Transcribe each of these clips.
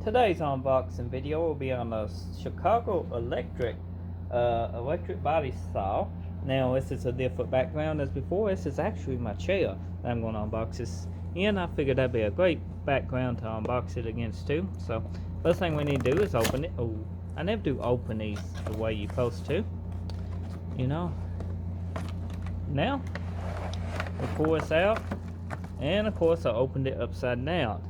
Today's unboxing video will be on a Chicago electric body saw. Now this is a different background as before. This is actually my chair that I'm going to unbox this in. I figured that'd be a great background to unbox it against too. So first thing we need to do is open it. Oh, I never do open these the way you're supposed to, you know. Now we pull this out, and of course I opened it upside down.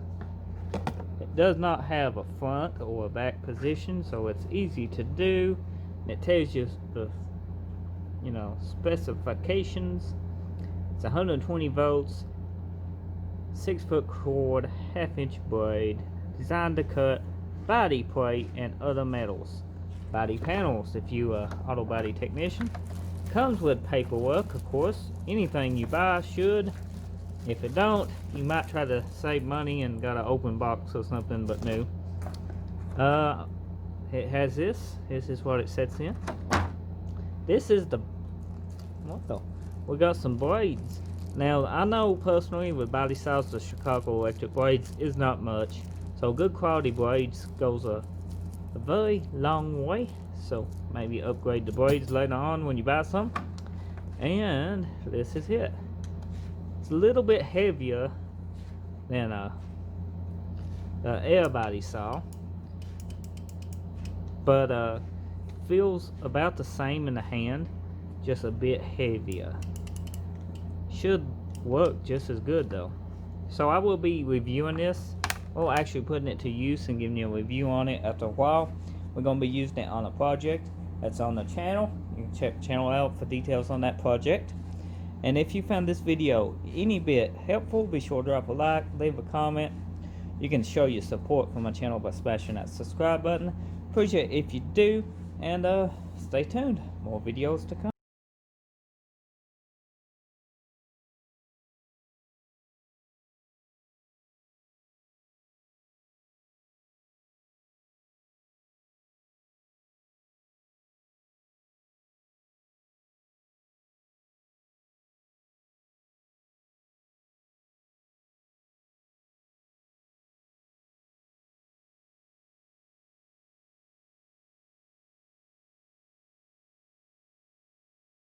It does not have a front or a back position, so it's easy to do. It tells you the specifications. It's 120 volts, 6-foot cord, 1/2-inch blade, designed to cut body plate and other metals. Body panels, if you are auto body technician. Comes with paperwork, of course. Anything you buy should. If it don't, you might try to save money and got an open box or something, but no. It has this. This is what it sets in. This is the we got some blades. Now I know personally with body saws, the Chicago electric blades is not much, so good quality blades goes a very long way. So maybe upgrade the blades later on when you buy some. And this is it. It's a little bit heavier than a air body saw, but feels about the same in the hand, just a bit heavier. Should work just as good though. So I will be reviewing this, or actually putting it to use and giving you a review on it after a while. We're going to be using it on a project that's on the channel. You can check the channel out for details on that project. And if you found this video any bit helpful, be sure to drop a like, leave a comment. You can show your support for my channel by smashing that subscribe button. Appreciate it if you do, and stay tuned. More videos to come.